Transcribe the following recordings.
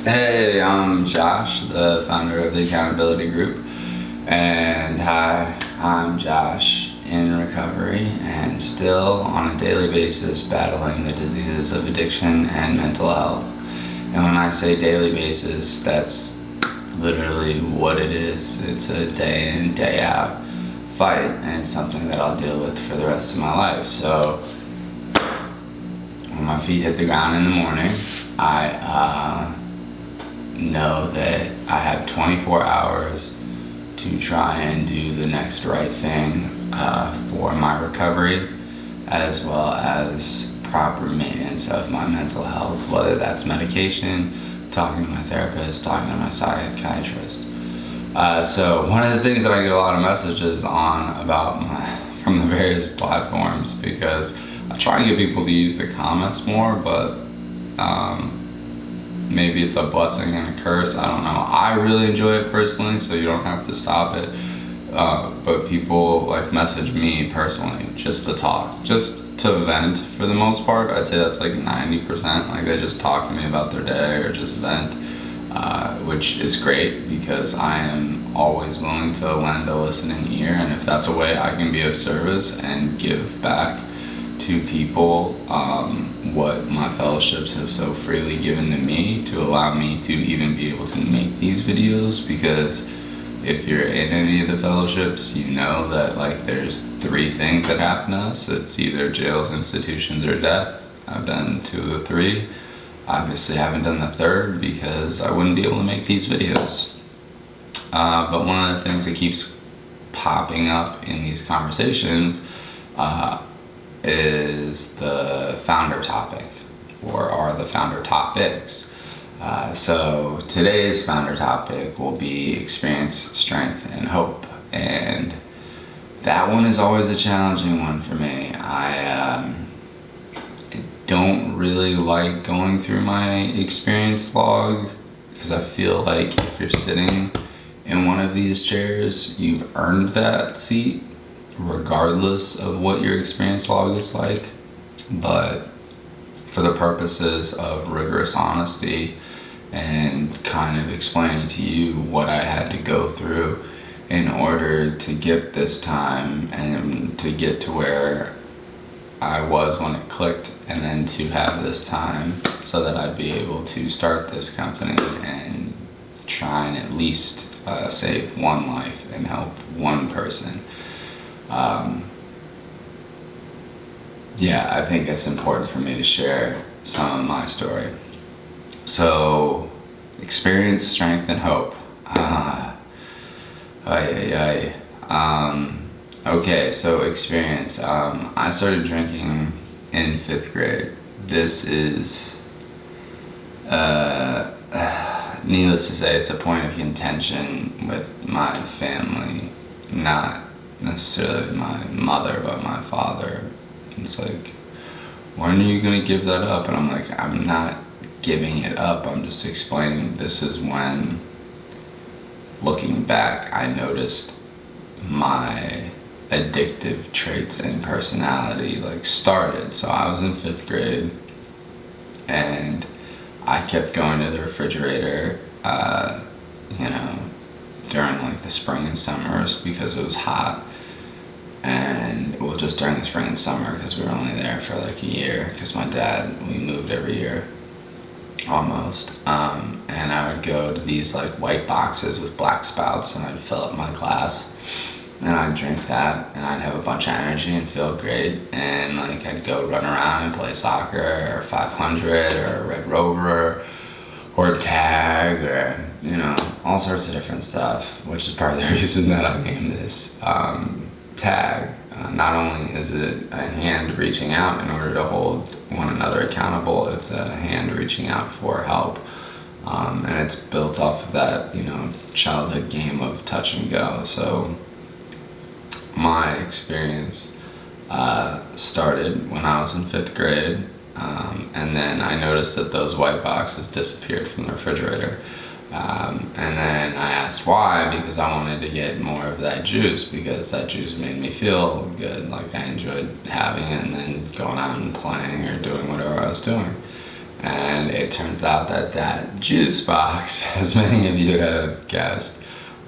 Hey, I'm Josh, the founder of the Accountability Group, and hi, I'm Josh in recovery and still on a daily basis battling the diseases of addiction and mental health. And when I say daily basis, that's literally what it is. It's a day in, day out fight, and it's something that I'll deal with for the rest of my life. So when my feet hit the ground in the morning, I know that I have 24 hours to try and do the next right thing for my recovery, as well as proper maintenance of my mental health, whether that's medication, talking to my therapist, talking to my psychiatrist. So one of the things that I get a lot of messages on from the various platforms, because I try and get people to use the comments more, but maybe it's a blessing and a curse, I don't know. I really enjoy it personally, so you don't have to stop it. But people like message me personally just to talk, just to vent for the most part. I'd say that's like 90%. Like they just talk to me about their day or just vent, which is great because I am always willing to lend a listening ear. And if that's a way I can be of service and give back to people what my fellowships have so freely given to me to allow me to even be able to make these videos, because if you're in any of the fellowships, you know that like there's 3 things that happen to us. It's either jails, institutions, or death. I've done 2 of the 3. Obviously I haven't done the 3rd because I wouldn't be able to make these videos. But one of the things that keeps popping up in these conversations is the founder topic, or are the founder topics. So today's founder topic will be experience, strength, and hope. And that one is always a challenging one for me. I don't really like going through my experience log, because I feel like if you're sitting in one of these chairs, you've earned that seat, regardless of what your experience log is like. But for the purposes of rigorous honesty and kind of explaining to you what I had to go through in order to get this time and to get to where I was when it clicked, and then to have this time so that I'd be able to start this company and try and at least save one life and help one person. Yeah, I think it's important for me to share some of my story. So, experience, strength, and hope. Okay, so experience. I started drinking in 5th grade. This is, needless to say, it's a point of contention with my family, not necessarily my mother, but my father. It's like, when are you gonna give that up? And I'm like, I'm not giving it up, I'm just explaining this is when, looking back, I noticed my addictive traits and personality like started. So I was in 5th grade and I kept going to the refrigerator, during like the spring and summers because it was hot. And well, just during the spring and summer, because we were only there for like a year, because my dad, we moved every year almost. And I would go to these like white boxes with black spouts, and I'd fill up my glass and I'd drink that, and I'd have a bunch of energy and feel great. And like I'd go run around and play soccer or 500 or Red Rover or tag, or all sorts of different stuff, which is part of the reason that I named this tag. Not only is it a hand reaching out in order to hold one another accountable, it's a hand reaching out for help. And it's built off of that, childhood game of touch and go. So my experience started when I was in 5th grade, and then I noticed that those white boxes disappeared from the refrigerator. And then I asked why, because I wanted to get more of that juice, because that juice made me feel good, like I enjoyed having it and then going out and playing or doing whatever I was doing. And it turns out that juice box, as many of you have guessed,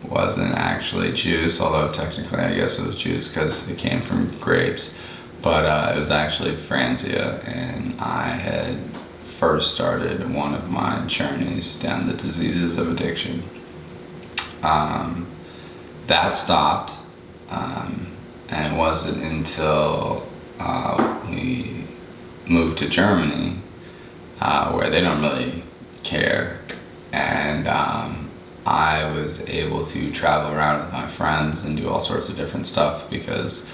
wasn't actually juice, although technically I guess it was juice because it came from grapes. But it was actually Franzia, and I had first started one of my journeys down the diseases of addiction. That stopped, and it wasn't until we moved to Germany, where they don't really care, and I was able to travel around with my friends and do all sorts of different stuff because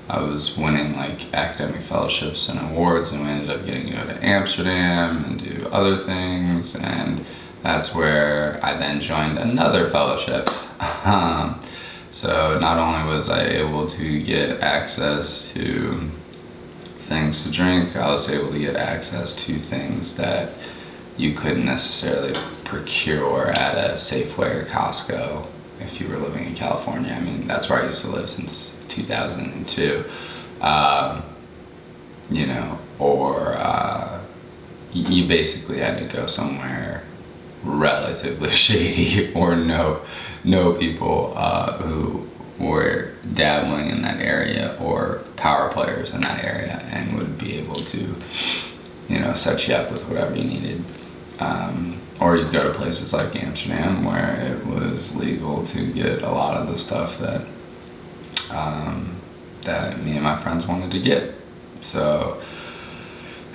I was winning like academic fellowships and awards, and we ended up getting to go to Amsterdam and do other things, and that's where I then joined another fellowship. So not only was I able to get access to things to drink, I was able to get access to things that you couldn't necessarily procure at a Safeway or Costco if you were living in California. I mean, that's where I used to live since 2002. Or you basically had to go somewhere relatively shady or know people who were dabbling in that area or power players in that area and would be able to, set you up with whatever you needed. Or you'd go to places like Amsterdam where it was legal to get a lot of the stuff that me and my friends wanted to get. So,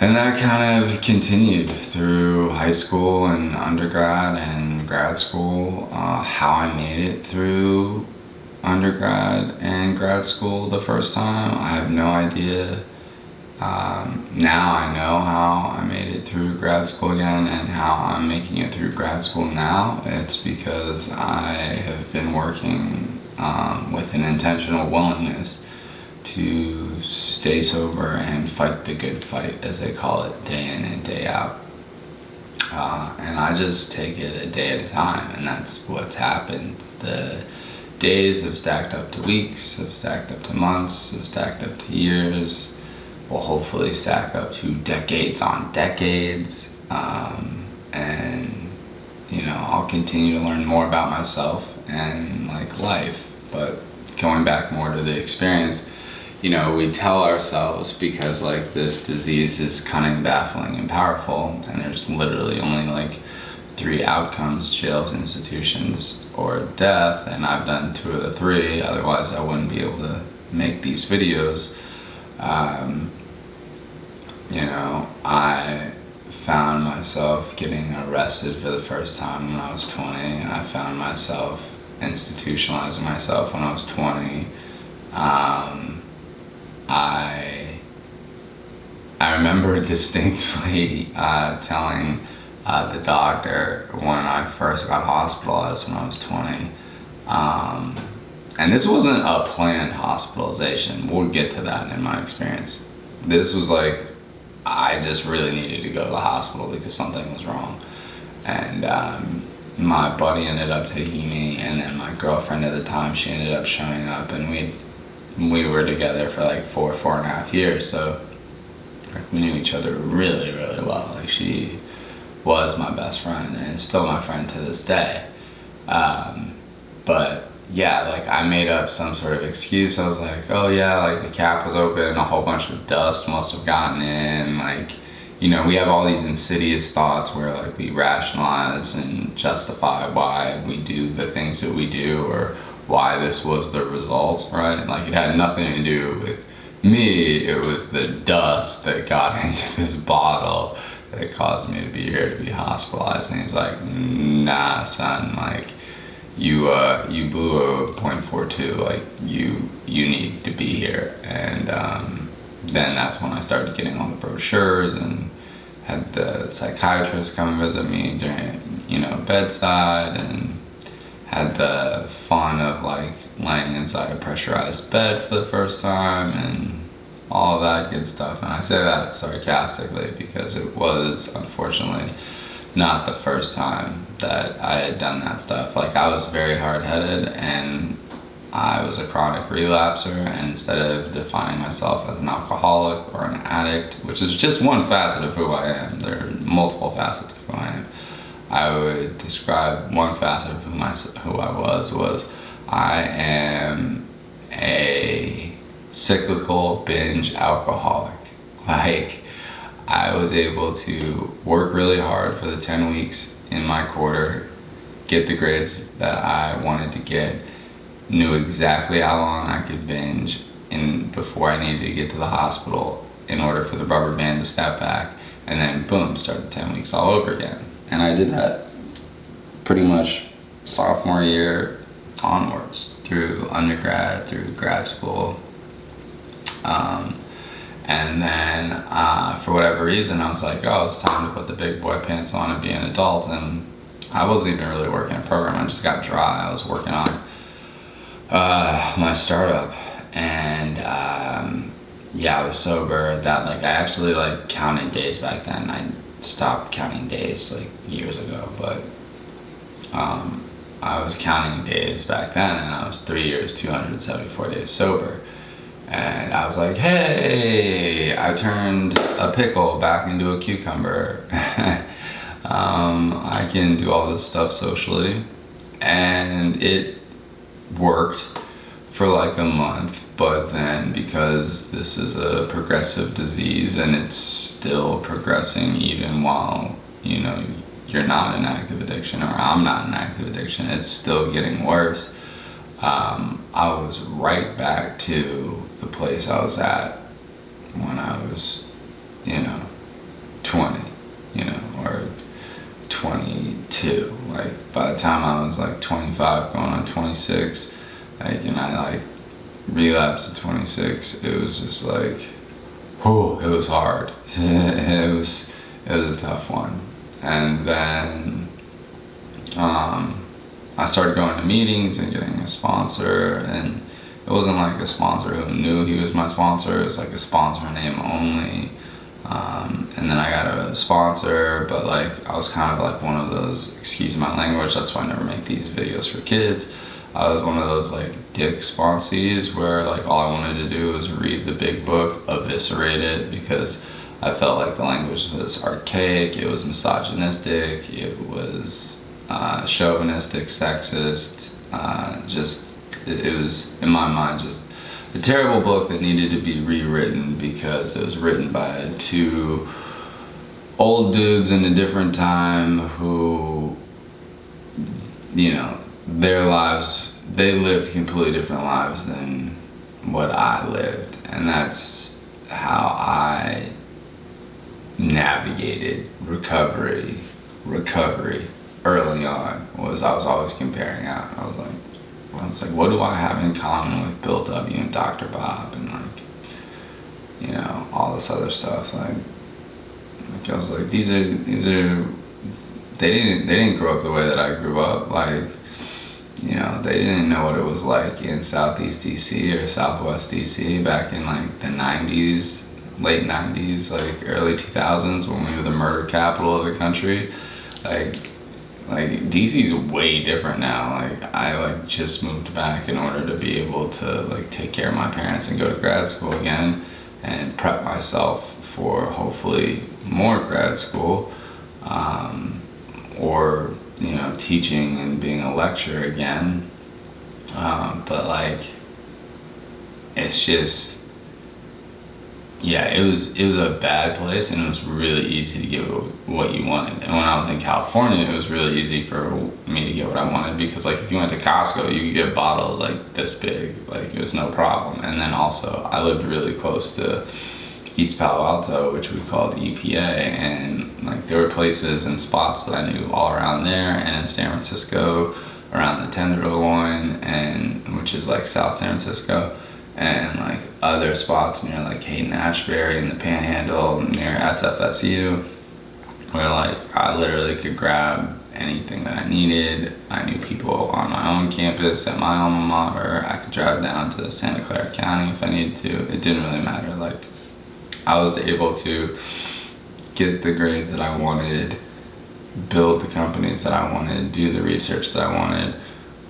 and that kind of continued through high school and undergrad and grad school. How I made it through undergrad and grad school the first time, I have no idea. Now I know how I made it through grad school again and how I'm making it through grad school now. It's because I have been working with an intentional willingness to stay sober and fight the good fight, as they call it, day in and day out. And I just take it a day at a time, and that's what's happened. The days have stacked up to weeks, have stacked up to months, have stacked up to years, will hopefully stack up to decades on decades. And I'll continue to learn more about myself and like life. But going back more to the experience, we tell ourselves, because like this disease is cunning, baffling, and powerful, and there's literally only like 3 outcomes: jails, institutions, or death, and I've done 2 of the 3, otherwise I wouldn't be able to make these videos. I found myself getting arrested for the first time when I was 20, and I found myself institutionalizing myself when I was 20. I remember distinctly telling the doctor when I first got hospitalized when I was 20, and this wasn't a planned hospitalization. We'll get to that in my experience. This was like, I just really needed to go to the hospital because something was wrong. And my buddy ended up taking me, and then my girlfriend at the time, she ended up showing up, and we were together for like 4.5 years, so we knew each other really, really well. Like, she was my best friend and is still my friend to this day. But yeah, like I made up some sort of excuse. I was like, oh yeah, like the cap was open, a whole bunch of dust must have gotten in. Like, we have all these insidious thoughts where like we rationalize and justify why we do the things that we do, or why this was the result, right? Like, it had nothing to do with me. It was the dust that got into this bottle that caused me to be here, to be hospitalized. And he's like, nah, son, like, you blew a .42, like, you need to be here. And then that's when I started getting all the brochures and had the psychiatrist come and visit me during, bedside, and had the fun of like laying inside a pressurized bed for the first time and all of that good stuff. And I say that sarcastically because it was unfortunately not the first time that I had done that stuff. Like, I was very hard-headed, and I was a chronic relapser, and instead of defining myself as an alcoholic or an addict, which is just one facet of who I am, there are multiple facets of who I am, I would describe one facet of who I was I am a cyclical binge alcoholic. Like, I was able to work really hard for the 10 weeks in my quarter, get the grades that I wanted to get, knew exactly how long I could binge before I needed to get to the hospital in order for the rubber band to snap back, and then boom, start the 10 weeks all over again. And I did that pretty much sophomore year onwards, through undergrad, through grad school. And then for whatever reason, I was like, oh, it's time to put the big boy pants on and be an adult. And I wasn't even really working a program. I just got dry. I was working on my startup, and yeah, I was sober. That, like, I actually like counted days back then. I stopped counting days like years ago, but I was counting days back then, and I was 3 years, 274 days sober. And I was like, hey, I turned a pickle back into a cucumber. I can do all this stuff socially. And it worked for like a month, but then because this is a progressive disease and it's still progressing even while, you know, you're not in active addiction, or I'm not in active addiction, it's still getting worse. I was right back to the place I was at when I was, 20, or 22. Like, by the time I was like 25 going on 26, and I relapsed at 26, it was just like, whew, it was hard. It was a tough one. And then I started going to meetings and getting a sponsor, and it wasn't like a sponsor who knew he was my sponsor. It was like a sponsor name only. And then I got a sponsor, but like I was kind of like one of those, excuse my language, that's why I never make these videos for kids. I was one of those like dick sponsees where like all I wanted to do was read the big book, eviscerate it, because I felt like the language was archaic, it was misogynistic, it was chauvinistic, sexist, it was, in my mind, just a terrible book that needed to be rewritten because it was written by two old dudes in a different time who, their lives, they lived completely different lives than what I lived. And that's how I navigated recovery early on. I was always comparing out. I was like, what do I have in common with Bill W. and Dr. Bob and all this other stuff? Like I was like, these are they didn't grow up the way that I grew up. Like, they didn't know what it was like in Southeast DC or Southwest DC back in like the 90s, late 90s, like early 2000s, when we were the murder capital of the country. Like DC's way different now. Like, I just moved back in order to be able to take care of my parents and go to grad school again and prep myself for hopefully more grad school, or teaching and being a lecturer again. But it's just, yeah, it was a bad place, and it was really easy to get what you wanted. And when I was in California, it was really easy for me to get what I wanted, because if you went to Costco, you could get bottles this big, it was no problem. And then also, I lived really close to East Palo Alto, which we called EPA, and there were places and spots that I knew all around there, and in San Francisco, around the Tenderloin, and which is South San Francisco, and other spots near Hayden Ashbury in the Panhandle near SFSU, where I literally could grab anything that I needed. I knew people on my own campus at my alma mater. I could drive down to Santa Clara County if I needed to. It didn't really matter. I was able to get the grades that I wanted, build the companies that I wanted, do the research that I wanted,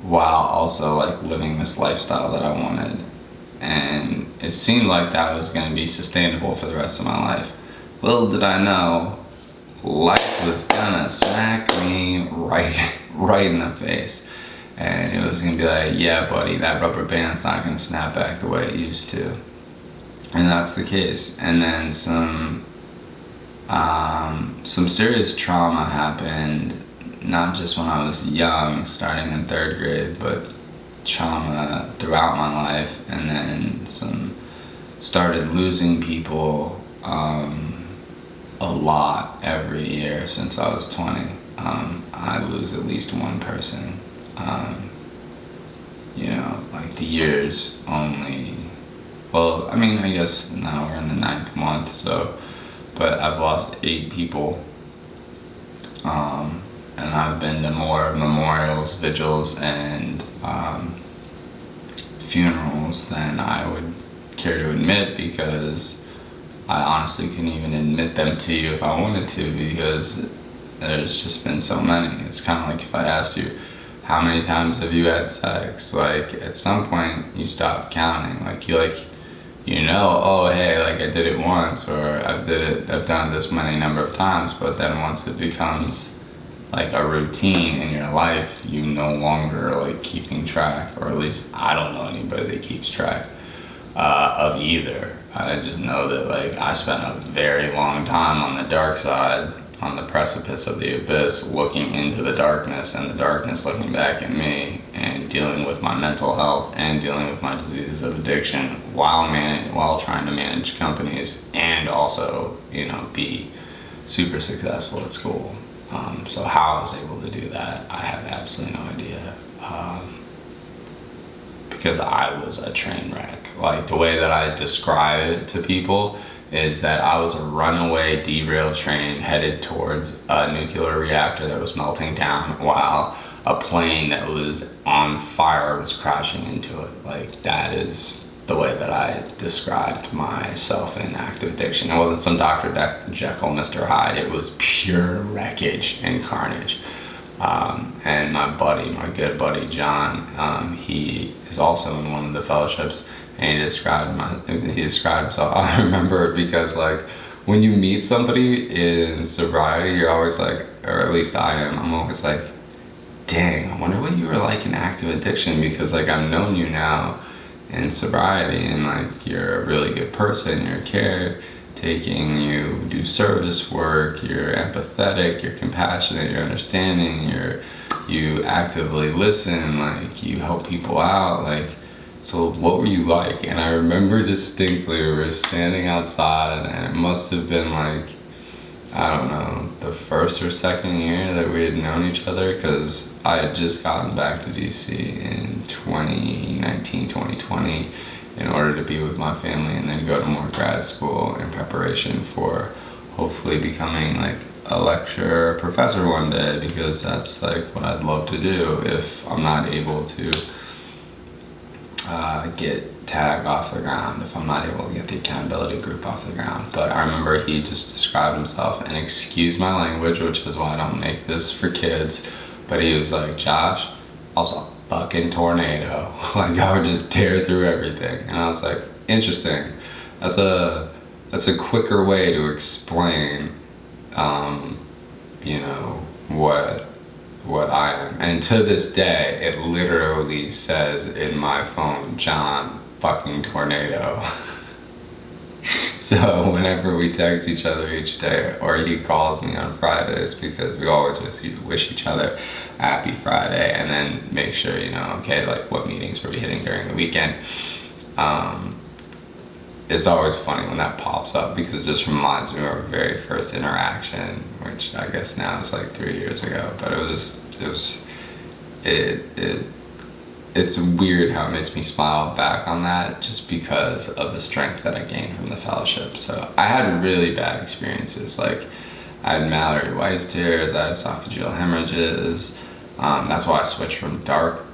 while also like living this lifestyle that I wanted. And it seemed like that was going to be sustainable for the rest of my life. Little did I know, life was gonna smack me right in the face. And it was gonna be like, yeah buddy, that rubber band's not gonna snap back the way it used to. And that's the case. And then some serious trauma happened, not just when I was young, starting in 3rd grade, but trauma throughout my life. And then started losing people a lot every year since I was 20. I lose at least one person. Like the years only, well, I mean, I guess now we're in the 9th month, so, but I've lost 8 people. And I've been to more memorials, vigils, and funerals than I would care to admit, because I honestly couldn't even admit them to you if I wanted to, because there's just been so many. It's kind of like if I asked you, how many times have you had sex? Like, at some point you stop counting. Like, oh hey, like I did it once, or I've done it this many number of times. But then once it becomes like a routine in your life, you no longer like keeping track, or at least I don't know anybody that keeps track of either. I just know that like I spent a very long time on the dark side, on the precipice of the abyss, looking into the darkness, and the darkness looking back at me, and dealing with my mental health and dealing with my diseases of addiction while trying to manage companies, and also, be super successful at school. So how I was able to do that, I have absolutely no idea. Because I was a train wreck. Like, the way that I describe it to people is that I was a runaway derailed train headed towards a nuclear reactor that was melting down, while a plane that was on fire was crashing into it. Like, that is the way that I described myself in active addiction. It wasn't some Dr. Jekyll, Mr. Hyde. It was pure wreckage and carnage. And my good buddy John, he is also in one of the fellowships, and he described himself. I remember it because, like, when you meet somebody in sobriety, you're always like, or at least I am, I'm always like, dang, I wonder what you were like in active addiction, because like I've known you now in sobriety, and like you're a really good person, you're caretaking, you do service work, you're empathetic, you're compassionate, you're understanding, you actively listen, like you help people out, like, so what were you like? And I remember distinctly, we were standing outside, and it must have been like, I don't know, the 1st or 2nd year that we had known each other, because I had just gotten back to DC in 2019, 2020 in order to be with my family and then go to more grad school in preparation for hopefully becoming like a lecturer or professor one day, because that's like what I'd love to do if I'm not able to get TAG off the ground, if I'm not able to get the accountability group off the ground. But I remember he just described himself, and excuse my language, which is why I don't make this for kids, but he was like, Josh, I was a fucking tornado. Like, I would just tear through everything. And I was like, interesting. That's a quicker way to explain, what I am. And to this day, it literally says in my phone, John fucking tornado. So whenever we text each other each day, or he calls me on Fridays, because we always wish each other happy Friday, and then make sure, okay, like what meetings were we hitting during the weekend. It's always funny when that pops up, because it just reminds me of our very first interaction, which I guess now is like 3 years ago, but it's weird how it makes me smile back on that, just because of the strength that I gained from the fellowship. So I had really bad experiences. Like, I had Mallory Weiss tears, I had esophageal hemorrhages. That's why I switched from dark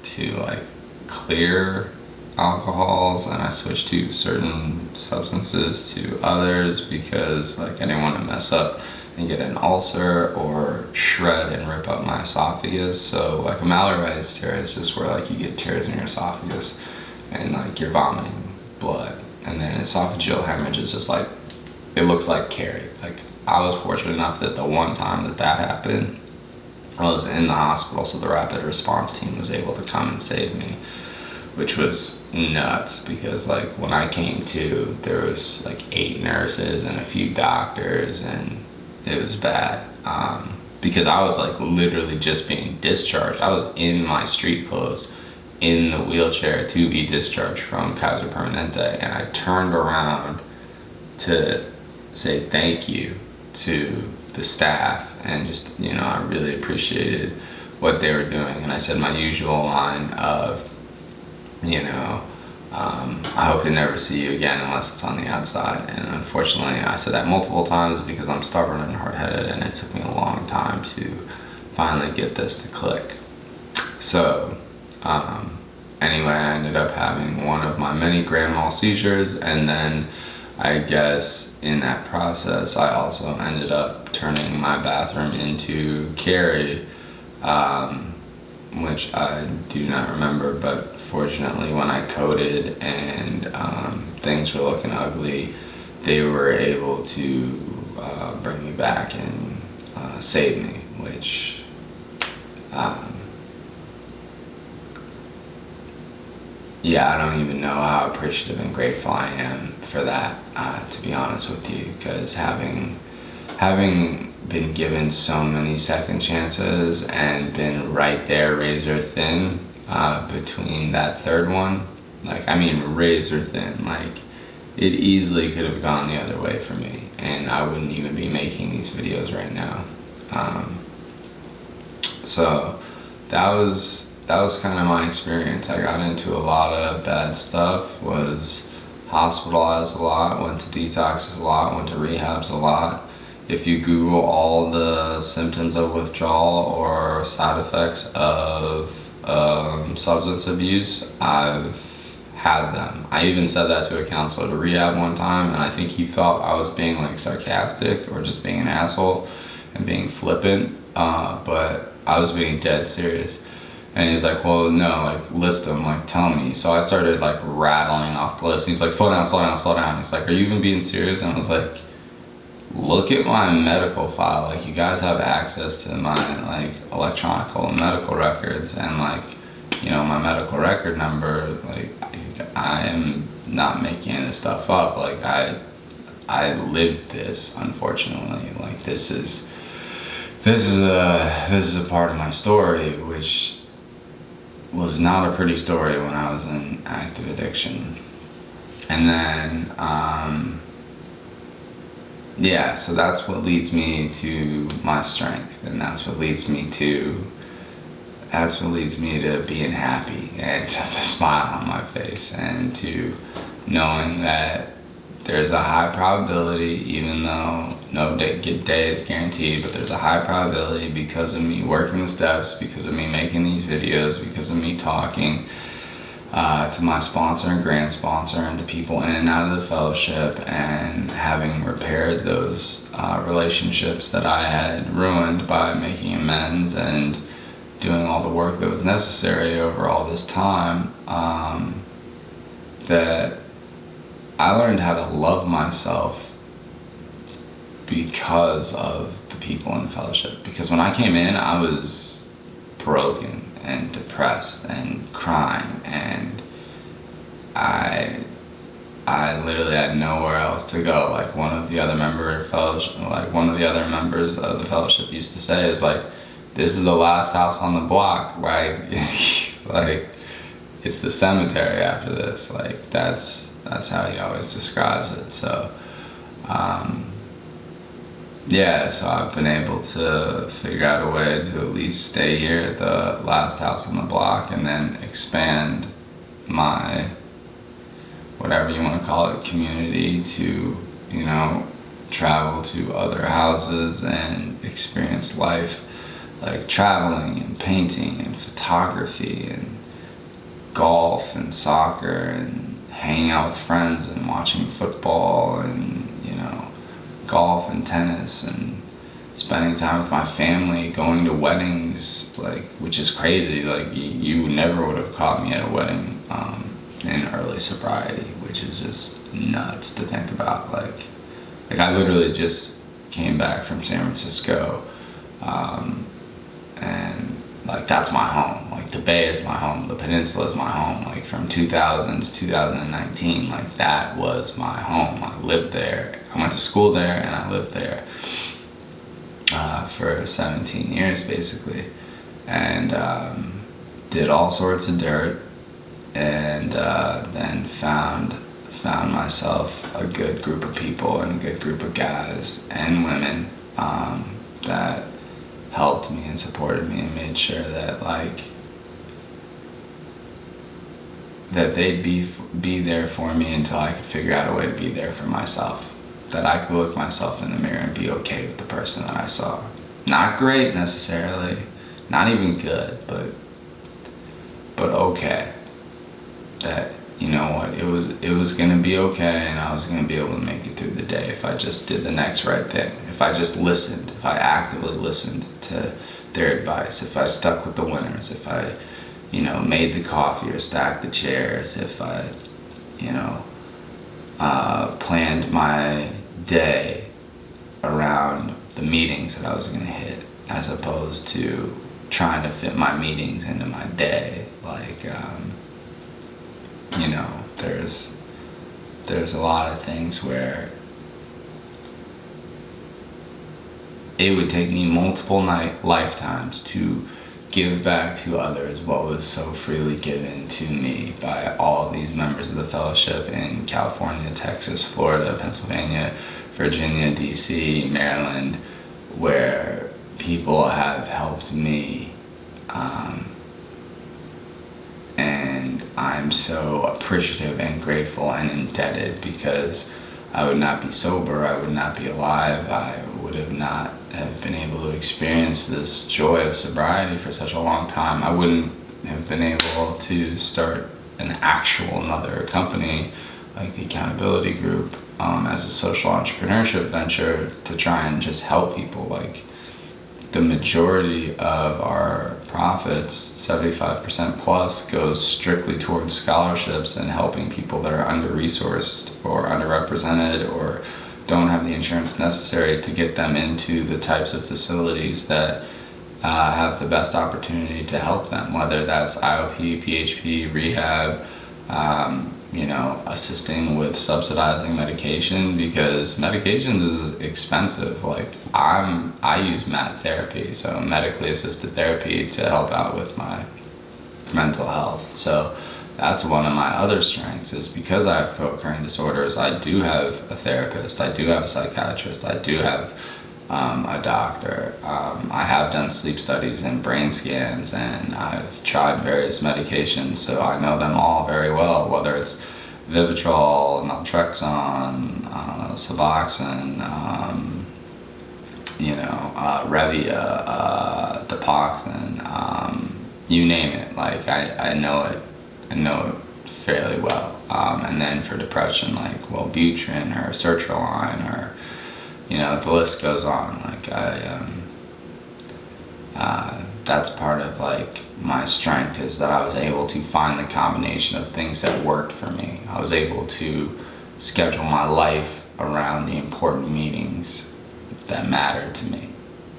to like clear alcohols, and I switched to certain substances to others, because like I didn't want to mess up and get an ulcer or shred and rip up my esophagus. So like a malaritis tear is just where like you get tears in your esophagus and like you're vomiting blood. And then esophageal hemorrhage is just like, it looks like Carrie. Like I was fortunate enough that the one time that happened, I was in the hospital, so the rapid response team was able to come and save me, which was nuts because like when I came to, there was like 8 nurses and a few doctors, and it was bad because I was like literally just being discharged. I was in my street clothes in the wheelchair to be discharged from Kaiser Permanente, and I turned around to say thank you to the staff and just, you know, I really appreciated what they were doing. And I said my usual line of, you know, I hope to never see you again unless it's on the outside. And unfortunately I said that multiple times because I'm stubborn and hard-headed, and it took me a long time to finally get this to click. So anyway, I ended up having one of my many grand mal seizures, and then I guess in that process I also ended up turning my bathroom into Carrie, which I do not remember, but fortunately when I coded and things were looking ugly, they were able to bring me back and save me, which yeah, I don't even know how appreciative and grateful I am for that, to be honest with you, because having been given so many second chances and been right there razor thin between that third one, like I mean razor thin, like it easily could have gone the other way for me and I wouldn't even be making these videos right now. So that was kind of my experience. I got into a lot of bad stuff, was hospitalized a lot, went to detoxes a lot, went to rehabs a lot. If you Google all the symptoms of withdrawal or side effects of substance abuse, I've had them. I even said that to a counselor at a rehab one time, and I think he thought I was being like sarcastic or just being an asshole and being flippant, but I was being dead serious. And he's like, well, no, like, list them, like, tell me. So I started, like, rattling off the list. He's like, slow down, slow down, slow down. He's like, are you even being serious? And I was like, look at my medical file. Like, you guys have access to my, like, electronic medical records. And, like, you know, my medical record number, like, I am not making this stuff up. Like, I lived this, unfortunately. Like, this is a part of my story, which was not a pretty story when I was in active addiction. And then yeah, so that's what leads me to my strength, and that's what leads me to being happy and to the smile on my face, and to knowing that there's a high probability, even though no day is guaranteed, but there's a high probability because of me working the steps, because of me making these videos, because of me talking to my sponsor and grant sponsor and to people in and out of the fellowship, and having repaired those relationships that I had ruined by making amends and doing all the work that was necessary over all this time, that I learned how to love myself because of the people in the fellowship. Because when I came in, I was broken and depressed and crying, and I literally had nowhere else to go. Like one of the other members of the fellowship used to say is like, this is the last house on the block, right? Like it's the cemetery after this. Like that's how he always describes it. So yeah, so I've been able to figure out a way to at least stay here at the last house on the block, and then expand my, whatever you want to call it, community to, you know, travel to other houses and experience life, like traveling and painting and photography and golf and soccer and hanging out with friends and watching football and, you know, golf and tennis and spending time with my family, going to weddings, like, which is crazy. Like, you never would have caught me at a wedding in early sobriety, which is just nuts to think about. Like I literally just came back from San Francisco, and like, that's my home. Like, the Bay is my home, the Peninsula is my home. Like, from 2000 to 2019, like, that was my home. I lived there. I went to school there, and I lived there for 17 years, basically, and did all sorts of dirt, and then found myself a good group of people and a good group of guys and women that helped me and supported me and made sure that, like, that they'd be there for me until I could figure out a way to be there for myself. That I could look myself in the mirror and be okay with the person that I saw. Not great necessarily, not even good, but okay. That, you know what, it was gonna be okay, and I was gonna be able to make it through the day if I just did the next right thing. If I just listened, if I actively listened to their advice, if I stuck with the winners, if I, you know, made the coffee or stacked the chairs, if I, you know, planned my day around the meetings that I was gonna hit, as opposed to trying to fit my meetings into my day. Like, you know, there's a lot of things where it would take me multiple lifetimes to give back to others what was so freely given to me by all of these members of the fellowship in California, Texas, Florida, Pennsylvania, Virginia, DC, Maryland, where people have helped me, and I'm so appreciative and grateful and indebted, because I would not be sober, I would not be alive, I would have not have been able to experience this joy of sobriety for such a long time. I wouldn't have been able to start another company like the Accountability Group as a social entrepreneurship venture to try and just help people. Like, the majority of our profits, 75% plus, goes strictly towards scholarships and helping people that are under-resourced or underrepresented or don't have the insurance necessary to get them into the types of facilities that have the best opportunity to help them, whether that's IOP, PHP, rehab, you know, assisting with subsidizing medication, because medications is expensive. Like, I use MAT therapy, so medically assisted therapy, to help out with my mental health. So that's one of my other strengths, is because I have co-occurring disorders, I do have a therapist, I do have a psychiatrist, I do have a doctor. I have done sleep studies and brain scans, and I've tried various medications, so I know them all very well, whether it's Vivitrol, naltrexone, Suboxone, you know, Revia, Depoxin, you name it. Like, I know it fairly well. And then for depression, like Wellbutrin or Sertraline, or, you know, the list goes on. Like, that's part of, like, my strength, is that I was able to find the combination of things that worked for me. I was able to schedule my life around the important meetings that mattered to me,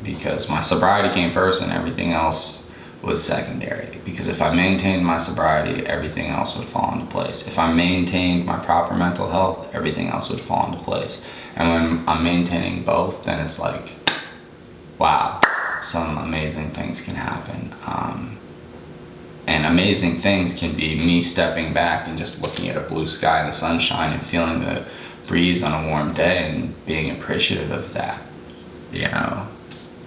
because my sobriety came first and everything else was secondary. Because if I maintained my sobriety, everything else would fall into place. If I maintained my proper mental health, everything else would fall into place. And when I'm maintaining both, then it's like, wow, some amazing things can happen. And amazing things can be me stepping back and just looking at a blue sky and the sunshine and feeling the breeze on a warm day and being appreciative of that. You know,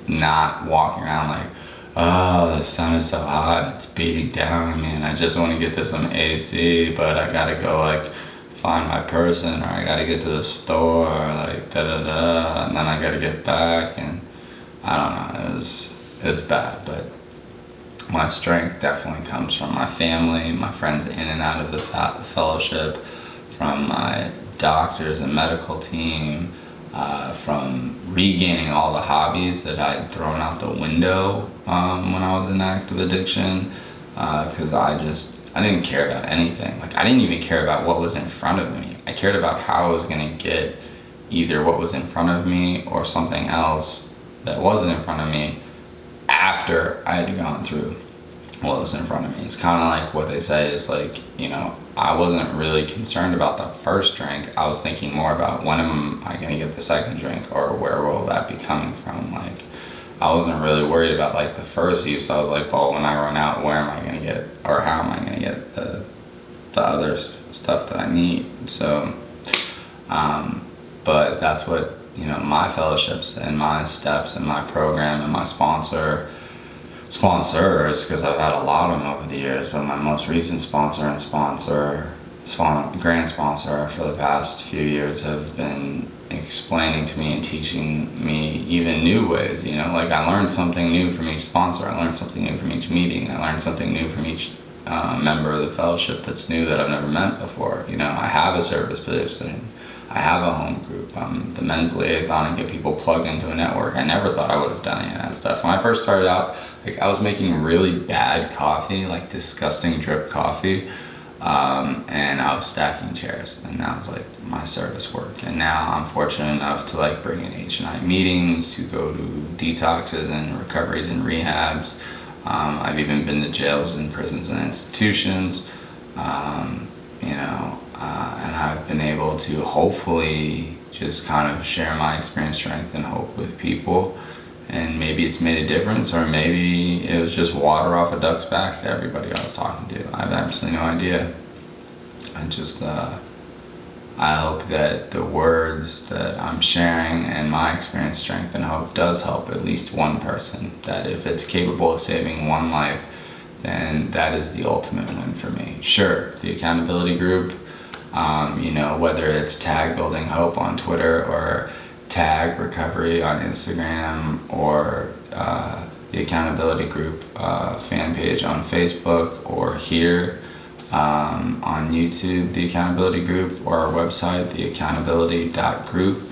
not walking around like, oh, the sun is so hot and it's beating down on me and I just want to get to some AC, but I gotta go, like, find my person, or I gotta get to the store, or like da-da-da, and then I gotta get back, and I don't know, it was bad. But my strength definitely comes from my family, my friends in and out of the fellowship, from my doctors and medical team, from regaining all the hobbies that I'd thrown out the window when I was in active addiction, because I didn't care about anything. Like, I didn't even care about what was in front of me. I cared about how I was gonna get either what was in front of me or something else that wasn't in front of me after I had gone through what was in front of me. It's kind of like what they say is like, you know, I wasn't really concerned about the first drink. I was thinking more about when am I going to get the second drink, or where will that be coming from. Like, I wasn't really worried about like the first use. I was like, well, when I run out, where am I going to get, or how am I going to get the other stuff that I need. So but that's what, you know, my fellowships and my steps and my program and my sponsors, because I've had a lot of them over the years, but my most recent sponsor and grant sponsor for the past few years have been explaining to me and teaching me even new ways. You know, like, I learned something new from each sponsor, I learned something new from each meeting, I learned something new from each member of the fellowship that's new that I've never met before. You know, I have a service position, I have a home group, I'm the men's liaison and get people plugged into a network. I never thought I would have done any of that stuff. When I first started out, like, I was making really bad coffee, like disgusting drip coffee, and I was stacking chairs, and that was like my service work. And now I'm fortunate enough to like bring in H&I meetings, to go to detoxes and recoveries and rehabs. I've even been to jails and prisons and institutions, you know, and I've been able to hopefully just kind of share my experience, strength, and hope with people. And maybe it's made a difference, or maybe it was just water off a duck's back to everybody I was talking to. I have absolutely no idea. I hope that the words that I'm sharing and my experience, strength, and hope does help at least one person. That if it's capable of saving one life, then that is the ultimate win for me. Sure, the accountability group, you know, whether it's tag building hope on Twitter or tag recovery on Instagram, or the accountability group fan page on Facebook, or here on YouTube, the accountability group, or our website, theaccountability.group,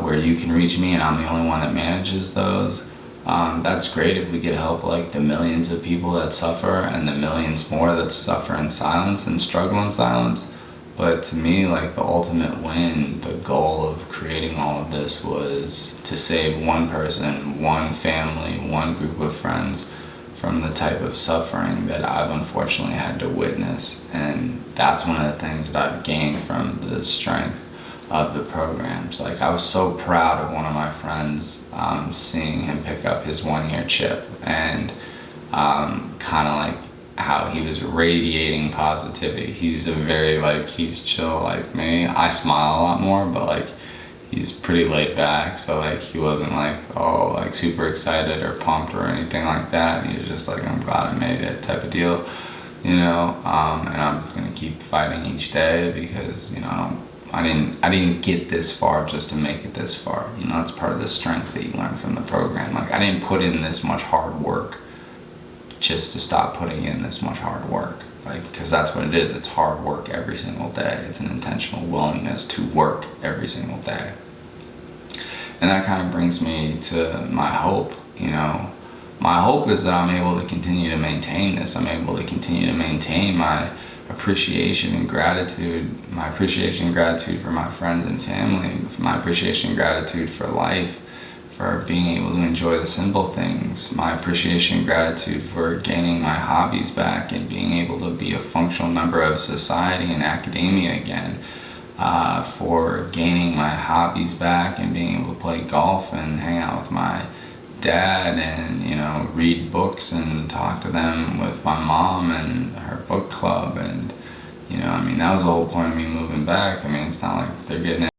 where you can reach me and I'm the only one that manages those. That's great if we get help like the millions of people that suffer and the millions more that suffer in silence and struggle in silence. But to me, like, the ultimate win, the goal of creating all of this was to save one person, one family, one group of friends from the type of suffering that I've unfortunately had to witness. And that's one of the things that I've gained from the strength of the programs. Like, I was so proud of one of my friends, seeing him pick up his 1-year chip, and kind of like how he was radiating positivity. He's a very, like, he's chill like me. I smile a lot more, but like, he's pretty laid back, so like, he wasn't like, oh, like super excited or pumped or anything like that. He was just like, I'm glad I made it type of deal, you know. And I'm just gonna keep fighting each day, because, you know, I didn't get this far just to make it this far. You know, that's part of the strength that you learn from the program. Like, I didn't put in this much hard work just to stop putting in this much hard work. Like, because that's what it is. It's hard work every single day. It's an intentional willingness to work every single day. And that kind of brings me to my hope, you know. My hope is that I'm able to continue to maintain this. I'm able to continue to maintain my appreciation and gratitude, my appreciation and gratitude for my friends and family, for my appreciation and gratitude for life, for being able to enjoy the simple things, my appreciation and gratitude for gaining my hobbies back and being able to be a functional member of society and academia again, for gaining my hobbies back and being able to play golf and hang out with my dad and, you know, read books and talk to them with my mom and her book club. And, you know, I mean, that was the whole point of me moving back. I mean, it's not like they're getting